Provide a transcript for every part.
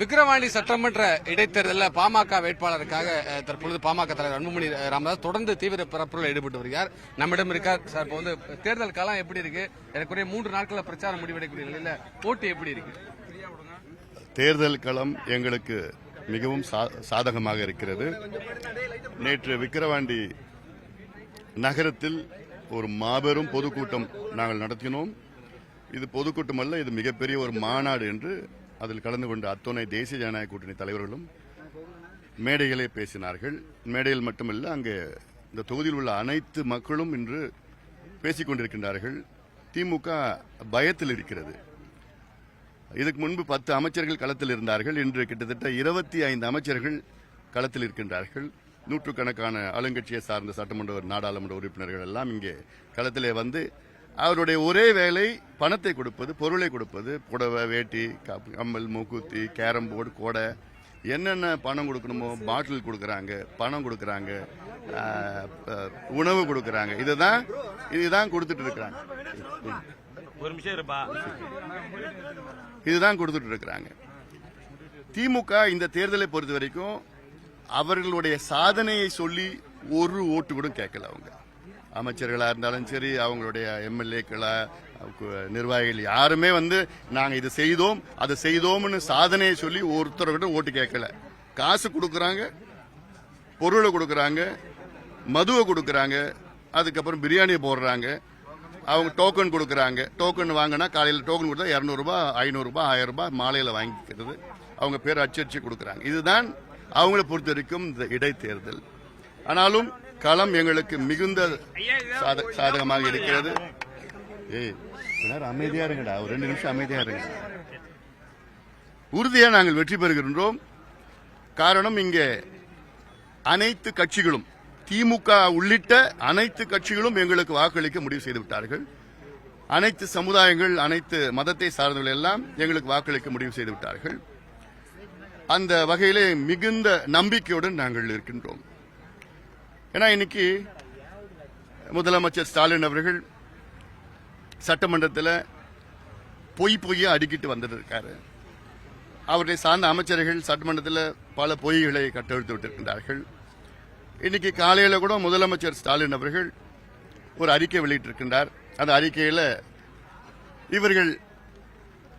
விக்கிரவாண்டி சட்டமன்ற இடைத்தேர்தலில் பாமக வேட்பாளருக்காக தற்பொழுது பாமக தலைவர் அன்புமணி ராமதாஸ் தொடர்ந்து தீவிர பரப்புரையில் ஈடுபட்டு வருகிறார். நம்மிடம் இருக்கார் சார். இப்போ தேர்தல் காலம் எப்படி இருக்கு? எனக்குரிய 3 நாட்களில் பிரச்சாரம் முடிவடையக்கூடிய நிலையில போட்டி எப்படி இருக்கு? தேர்தல் களம் எங்களுக்கு மிகவும் சாதகமாக இருக்கிறது. நேற்று விக்கிரவாண்டி நகரத்தில் ஒரு மாபெரும் பொதுக்கூட்டம் நாங்கள் நடத்தினோம். இது பொதுக்கூட்டம் அல்ல, இது மிகப்பெரிய ஒரு மாநாடு என்று அதில் கலந்து கொண்ட அத்துணை தேசிய ஜனநாயக கூட்டணி தலைவர்களும் மேடைகளே பேசினார்கள். மேடையில் மட்டுமல்ல, அங்கே இந்த தொகுதியில் உள்ள அனைத்து மக்களும் இன்று பேசிக் கொண்டிருக்கின்றார்கள். திமுக பயத்தில் இருக்கிறது. இதுக்கு முன்பு 10 அமைச்சர்கள் களத்தில் இருந்தார்கள். இன்று கிட்டத்தட்ட 25 அமைச்சர்கள் களத்தில் இருக்கின்றார்கள். நூற்றுக்கணக்கான ஆளுங்கட்சியை சார்ந்த சட்டமன்ற நாடாளுமன்ற உறுப்பினர்கள் எல்லாம் இங்கே களத்திலே வந்து அவருடைய ஒரே வேலை பணத்தை கொடுப்பது, பொருளை கொடுப்பது. புடவை, வேட்டி, கம்மல், மூக்குத்தி, கேரம் போர்டு, கோடை, என்னென்ன பணம் கொடுக்கணுமோ பாட்டில் கொடுக்கறாங்க, பணம் கொடுக்கறாங்க, உணவு கொடுக்கறாங்க. இதுதான் கொடுத்துட்டு இருக்கிறாங்க. இதுதான் கொடுத்துட்டு இருக்கிறாங்க. திமுக இந்த தேர்தலை பொறுத்த வரைக்கும் அவர்களுடைய சாதனையை சொல்லி ஒரு ஓட்டு கூட கேட்கல. அவங்க அமைச்சர்களா இருந்தாலும் சரி, அவங்களுடைய எம்எல்ஏக்களா, நிர்வாகிகள் யாருமே வந்து நாங்க இதை செய்தோம் அதை செய்தோம்னு சாதனையை சொல்லி ஒருத்தர்கிட்ட ஓட்டு கேட்கல. காசு கொடுக்கறாங்க, பொருளை கொடுக்கறாங்க, மதுவை கொடுக்கறாங்க, அதுக்கப்புறம் பிரியாணி போடுறாங்க, அவங்க டோக்கன் கொடுக்கறாங்க. டோக்கன் வாங்கினா காலையில் டோக்கன் கொடுத்தா 200 ரூபாய், 500 ரூபாய், 1000 ரூபாய் மாலையில வாங்கிக்கிறது. அவங்க பேர் அச்சடிச்சு கொடுக்கறாங்க. இதுதான் அவங்களை பொறுத்த வரைக்கும் இந்த இடைத்தேர்தல். ஆனாலும் களம் எங்களுக்கு மிகுந்த சாதகமாக இருக்கிறது. அமைதியா இருங்கடா, ஒரு 2 நிமிஷம் அமைதியா இருங்க. உறுதியா நாங்கள் வெற்றி பெறுகின்றோம். காரணம், இங்கே அனைத்து கட்சிகளும், திமுக உள்ளிட்ட அனைத்து கட்சிகளும் எங்களுக்கு வாக்களிக்க முடிவு செய்து விட்டார்கள். அனைத்து சமுதாயங்கள், அனைத்து மதத்தை சார்ந்தவர்கள் எல்லாம் எங்களுக்கு வாக்களிக்க முடிவு செய்து விட்டார்கள். அந்த வகையிலே மிகுந்த நம்பிக்கையுடன் நாங்கள் இருக்கின்றோம். ஏன்னா இன்னைக்கு முதலமைச்சர் ஸ்டாலின் அவர்கள் சட்டமன்றத்தில் பொய்யா அடுக்கிட்டு வந்திருக்காரு. அவர்களை சார்ந்த அமைச்சர்கள் சட்டமன்றத்தில் பல பொய்களை கட்டெழுத்து விட்டிருக்கின்றார்கள். இன்னைக்கு காலையில் கூட முதலமைச்சர் ஸ்டாலின் அவர்கள் ஒரு அறிக்கை வெளியிட்டிருக்கின்றார். அந்த அறிக்கையில் இவர்கள்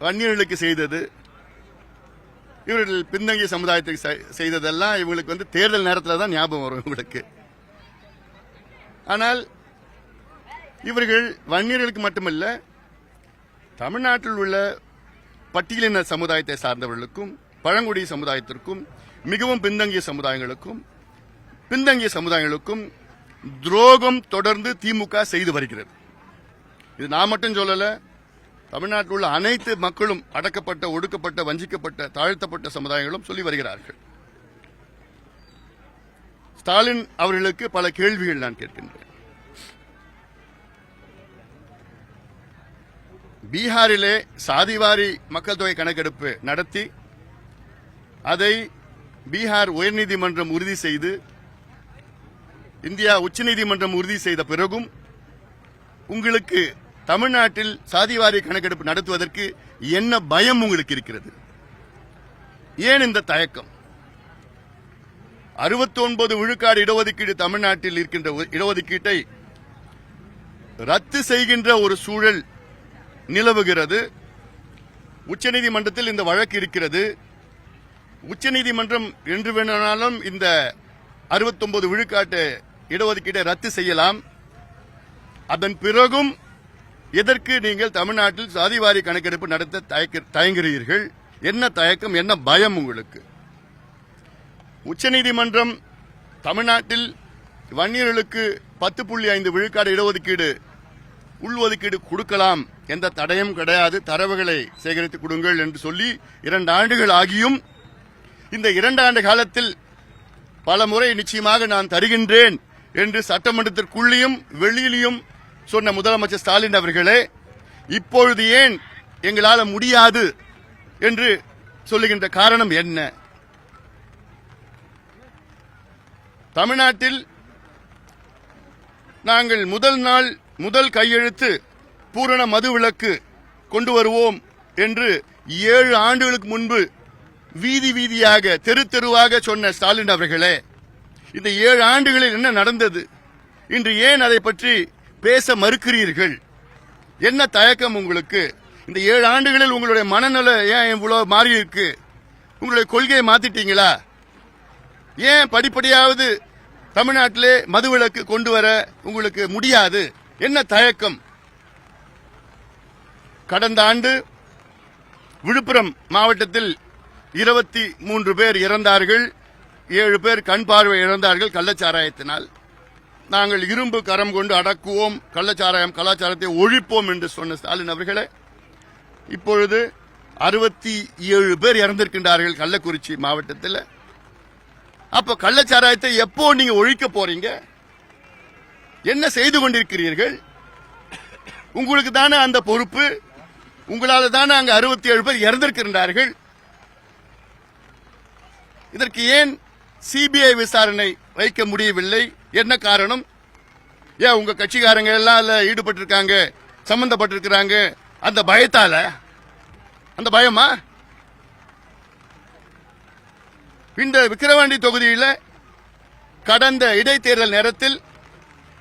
வன்னியர்களுக்கு செய்தது, இவர்கள் பின்தங்கிய சமுதாயத்துக்கு செய்ததெல்லாம் இவங்களுக்கு வந்து தேர்தல் நேரத்தில் தான் ஞாபகம் வரும் இவங்களுக்கு. ஆனால் இவர்கள் வன்னியர்களுக்கு மட்டுமல்ல, தமிழ்நாட்டில் உள்ள பட்டியலின சமுதாயத்தை சார்ந்தவர்களுக்கும், பழங்குடி சமுதாயத்திற்கும், மிகவும் பின்தங்கிய சமுதாயங்களுக்கும் துரோகம் தொடர்ந்து திமுக செய்து வருகிறது. இது நான் மட்டும் சொல்லல, தமிழ்நாட்டில் உள்ள அனைத்து மக்களும், அடக்கப்பட்ட, ஒடுக்கப்பட்ட, வஞ்சிக்கப்பட்ட, தாழ்த்தப்பட்ட சமுதாயங்களும் சொல்லி வருகிறார்கள். ஸ்டாலின் அவர்களுக்கு பல கேள்விகள் நான் கேட்கின்றேன். பீகாரிலே சாதிவாரி மக்கள் தொகை கணக்கெடுப்பு நடத்தி அதை பீகார் உயர்நீதிமன்றம் உறுதி செய்து, இந்தியா உச்சநீதிமன்றம் உறுதி செய்த பிறகும் உங்களுக்கு தமிழ்நாட்டில் சாதிவாரி கணக்கெடுப்பு நடத்துவதற்கு என்ன பயம் உங்களுக்கு இருக்கிறது? ஏன் இந்த தயக்கம்? 69 விழுக்காடு இடஒதுக்கீடு தமிழ்நாட்டில் இருக்கின்ற இடஒதுக்கீட்டை ரத்து செய்கின்ற ஒரு சூழல் நிலவுகிறது. உச்சநீதிமன்றத்தில் இந்த வழக்கு இருக்கிறது. உச்சநீதிமன்றம் என்று வேணாலும் இந்த 69 விழுக்காட்டு இடஒதுக்கீட்டை ரத்து செய்யலாம். அதன் பிறகும் எதற்கு நீங்கள் தமிழ்நாட்டில் சாதிவாரி கணக்கெடுப்பு நடத்த தயங்குகிறீர்கள்? என்ன தயக்கம், என்ன பயம் உங்களுக்கு? உச்சநீதிமன்றம் தமிழ்நாட்டில் வன்னியர்களுக்கு 10.5 விழுக்காடு இடஒதுக்கீடு, உள்ஒதுக்கீடு கொடுக்கலாம், எந்த தடையும் கிடையாது, தரவுகளை சேகரித்து கொடுங்கள் என்று சொல்லி 2 ஆண்டுகள் ஆகியும் இந்த 2 ஆண்டு காலத்தில் பல முறை நிச்சயமாக நான் தருகின்றேன் என்று சட்டமன்றத்திற்குள்ளேயும் வெளியிலையும் சொன்ன முதலமைச்சர் ஸ்டாலின் அவர்களே, இப்பொழுது ஏன் எங்களால் முடியாது என்று சொல்லுகின்ற காரணம் என்ன? தமிழ்நாட்டில் நாங்கள் முதல் கையெழுத்து பூரண மதுவிலக்கு கொண்டு வருவோம் என்று 7 ஆண்டுகளுக்கு முன்பு வீதி வீதியாக தெரு தெருவாக சொன்ன ஸ்டாலின் அவர்களே, இந்த 7 ஆண்டுகளில் என்ன நடந்தது? இன்று ஏன் அதை பற்றி பேச மறுக்கிறீர்கள்? என்ன தயக்கம் உங்களுக்கு? இந்த 7 ஆண்டுகளில் உங்களுடைய மனநல ஏன் இவ்வளவு மாறி இருக்கு? உங்களுடைய கொள்கையை மாத்திட்டீங்களா? ஏன் படிப்படியாவது தமிழ்நாட்டிலே மதுவிலக்கு கொண்டு வர உங்களுக்கு முடியாது? என்ன தயக்கம்? கடந்த ஆண்டு விழுப்புரம் மாவட்டத்தில் 23 பேர் இறந்தார்கள், 7 பேர் கண் பார்வை இழந்தார்கள் கள்ளச்சாராயத்தினால். நாங்கள் இரும்பு கரம் கொண்டு அடக்குவோம், கள்ளச்சாராயம் கலாச்சாரத்தை ஒழிப்போம் என்று சொன்ன ஸ்டாலின் அவர்களே, இப்பொழுது 67 பேர் இறந்திருக்கின்றார்கள் கள்ளக்குறிச்சி மாவட்டத்தில். அப்ப கள்ளச்சாராயத்தை எப்போ நீங்க ஒழிக்க போறீங்க? என்ன செய்து கொண்டிருக்கிறீர்கள்? உங்களுக்கு தானே அந்த பொறுப்பு. உங்களால தானே அங்க 67 பேர் இறந்திருக்கின்றார்கள். இதற்கு ஏன் சிபிஐ விசாரணை வைக்க முடியவில்லை? என்ன காரணம்? ஏன் உங்க கட்சிக்காரங்க எல்லாம் அதுல ஈடுபட்டிருக்காங்க, சம்பந்தப்பட்டிருக்கிறாங்க, அந்த பயத்தால? அந்த பயமா? இந்த விக்கிரவாண்டி தொகுதியில் கடந்த இடைத்தேர்தல் நேரத்தில்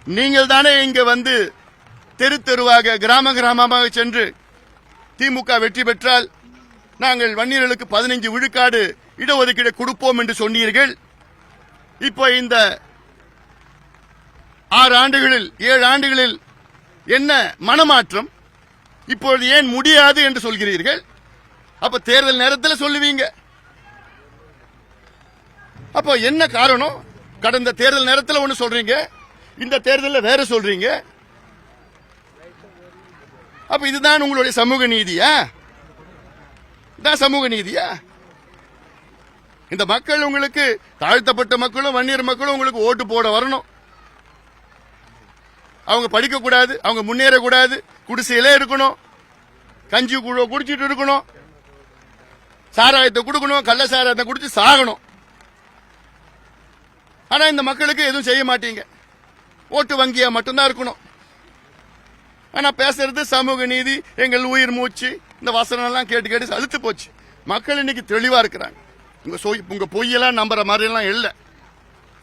நீங்கள் தானே இங்க வந்து தெரு தெருவாக கிராம கிராமமாக சென்று திமுக வெற்றி பெற்றால் நாங்கள் வன்னியர்களுக்கு 15 விழுக்காடு இடஒதுக்கீடு கொடுப்போம் என்று சொன்னீர்கள். இப்போ இந்த 6 ஆண்டுகளில் 7 ஆண்டுகளில் என்ன மனமாற்றம்? இப்பொழுது ஏன் முடியாது என்று சொல்கிறீர்கள்? அப்ப தேர்தல் நேரத்தில் சொல்லுவீங்க. அப்போ என்ன காரணம்? கடந்த தேர்தல் நேரத்தில் ஒன்னு சொல்றீங்க, இந்த தேர்தலில் வேற சொல்றீங்க. அப்ப இதுதான் உங்களுடைய சமூக நீதியா? இதான் சமூக நீதியா? இந்த மக்கள் உங்களுக்கு, தாழ்த்தப்பட்ட மக்களும் வன்னியர் மக்களும் உங்களுக்கு ஓட்டு போட வரணும். அவங்க படிக்க கூடாது, அவங்க முன்னேறக்கூடாது, குடிசையிலே இருக்கணும், கஞ்சி குடிச்சிட்டு இருக்கணும், சாராயத்தை கொடுக்கணும், கள்ள சாராயத்தை குடிச்சு சாகணும். ஆனா இந்த மக்களுக்கு எதுவும் செய்ய மாட்டீங்க. ஓட்டு வங்கியா மட்டும்தான் இருக்கணும். ஆனா பேசுறது சமூக நீதி, எங்கள் உயிர் மூச்சு, இந்த வசனம் எல்லாம் கேட்டு கேட்டு அழுத்து போச்சு. மக்கள் இன்னைக்கு தெளிவா இருக்கிறாங்க. உங்க பொய்யெல்லாம் நம்புற மாதிரி எல்லாம் இல்ல.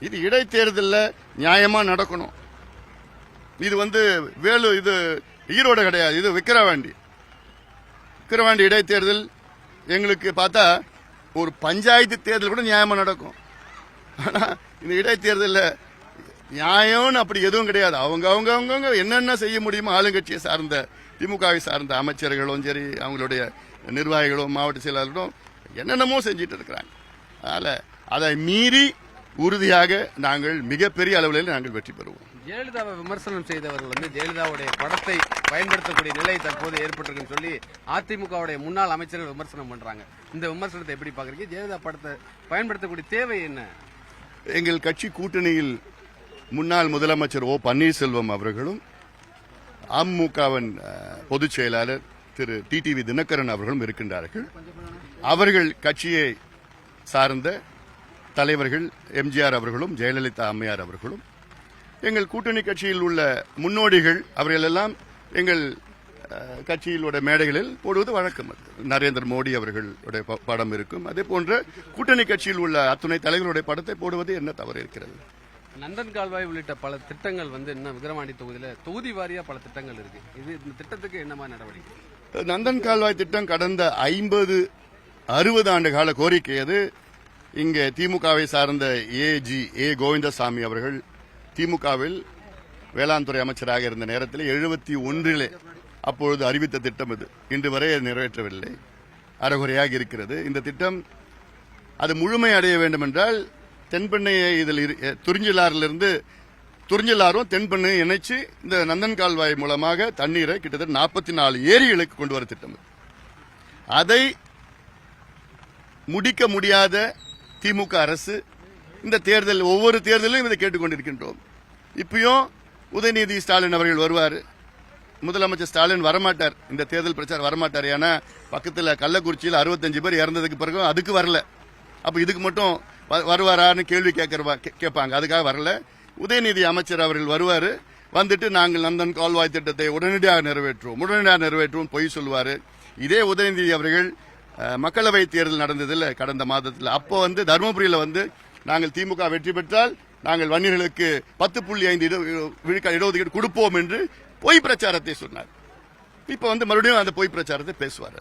இது இடைத்தேர்தலில் நியாயமா நடக்கணும். இது இது ஈரோடு கிடையாது, இது விக்கிரவாண்டி இடைத்தேர்தல். எங்களுக்கு பார்த்தா ஒரு பஞ்சாயத்து தேர்தல் கூட நியாயமா நடக்கும். ஆனா இந்த இடைத்தேர்தலில் நியாயம்னு அப்படி எதுவும் கிடையாது. அவங்க என்னென்ன செய்ய முடியுமோ ஆளுங்கட்சியை சார்ந்த திமுகவை சார்ந்த அமைச்சர்களும் சரி, அவங்களுடைய நிர்வாகிகளும் மாவட்ட செயலாளர்களும் என்னென்னமோ செஞ்சிட்டு இருக்கிறாங்க. அதனால அதை மீறி உறுதியாக நாங்கள் மிகப்பெரிய அளவில் நாங்கள் வெற்றி பெறுவோம். ஜெயலலிதாவை விமர்சனம் செய்தவர்கள் ஜெயலலிதாவுடைய படத்தை பயன்படுத்தக்கூடிய நிலை தற்போது ஏற்பட்டிருக்குன்னு சொல்லி அதிமுகவுடைய முன்னாள் அமைச்சர்கள் விமர்சனம் பண்றாங்க. இந்த விமர்சனத்தை எப்படி பாக்குறீங்க? ஜெயலலிதா படத்தை பயன்படுத்தக்கூடிய தேவை என்ன? எங்கள் கட்சி கூட்டணியில் முன்னாள் முதலமைச்சர் ஓ பன்னீர்செல்வம் அவர்களும் அமமுகவின் பொதுச் செயலாளர் திரு டிடிவி தினகரன் அவர்களும் இருக்கின்றார்கள். அவர்கள் கட்சியை சார்ந்த தலைவர்கள் எம்ஜிஆர் அவர்களும் ஜெயலலிதா அம்மையார் அவர்களும் எங்கள் கூட்டணி கட்சியில் உள்ள முன்னோடிகள் அவர்கள் எல்லாம் எங்கள் கட்சியிலுடைய மேடைகளில் போடுவது வழக்கம். நரேந்திர மோடி அவர்களுடைய படம் இருக்கும். அதே போன்ற கூட்டணி கட்சியில் உள்ள அத்துணை தலைவர்களுடைய படத்தை போடுவது என்ன தவறு இருக்கிறது? நந்தன் கால்வாய் உள்ளிட்ட பல திட்டங்கள் இன்னும் விக்கிரவாண்டி தொகுதியில் தொகுதி வாரியா பல திட்டங்கள் இருக்கு. இந்த திட்டத்துக்கு என்ன மாதிரி நடவடிக்கை? நந்தன் கால்வாய் திட்டம் கடந்த 50-60 ஆண்டு கால கோரிக்கை. அது இங்கே திமுகவை சார்ந்த ஏ கோவிந்தசாமி அவர்கள் திமுகவில் வேளாண் துறை அமைச்சராக இருந்த நேரத்தில் 71 அப்பொழுது அறிவித்த திட்டம் இது. இன்று வரை நிறைவேற்றவில்லை, அறகுறையாக இருக்கிறது. இந்த திட்டம் அது முழுமை அடைய வேண்டும் என்றால் தென்பெண்ணையை இதில் துறிஞ்சிலாரும் தென்பெண்ணையை இணைச்சு இந்த நந்தன் கால்வாய் மூலமாக தண்ணீரை கிட்டத்தட்ட 44 ஏரிகளுக்கு கொண்டு வர திட்டம். அதை முடிக்க முடியாத திமுக அரசு இந்த தேர்தல் ஒவ்வொரு தேர்தலிலும் இதை கேட்டுக்கொண்டிருக்கின்றோம். இப்பயும் உதயநிதி ஸ்டாலின் அவர்கள் வருவார். முதலமைச்சர் ஸ்டாலின் வரமாட்டார், இந்த தேர்தல் பிரச்சாரம் வரமாட்டார். ஏன்னா பக்கத்தில் கள்ளக்குறிச்சியில் 65 பேர் இறந்ததுக்கு பிறகு அதுக்கு வரல. அப்ப இதுக்கு மட்டும் வருவாரான்னு கேள்வி கேட்பாங்க. அதுக்காக வரல. உதயநிதி அமைச்சர் அவர்கள் வருவார். வந்துட்டு நாங்கள் நந்தன் கால்வாய் திட்டத்தை உடனடியாக நிறைவேற்றுவோம் பொய் சொல்லுவார். இதே உதயநிதி அவர்கள் மக்களவை தேர்தல் நடந்ததில்ல கடந்த மாதத்தில், அப்போ வந்து தருமபுரியில் வந்து நாங்கள் திமுக வெற்றி பெற்றால் நாங்கள் வன்னியர்களுக்கு 10.5 விழுக்காடு இடஒதுக்கீடு கொடுப்போம் என்று பொய் பிரச்சாரத்தை சொன்னார். இப்ப வந்து மறுபடியும் அந்த பொய் பிரச்சாரத்தை பேசுவார்.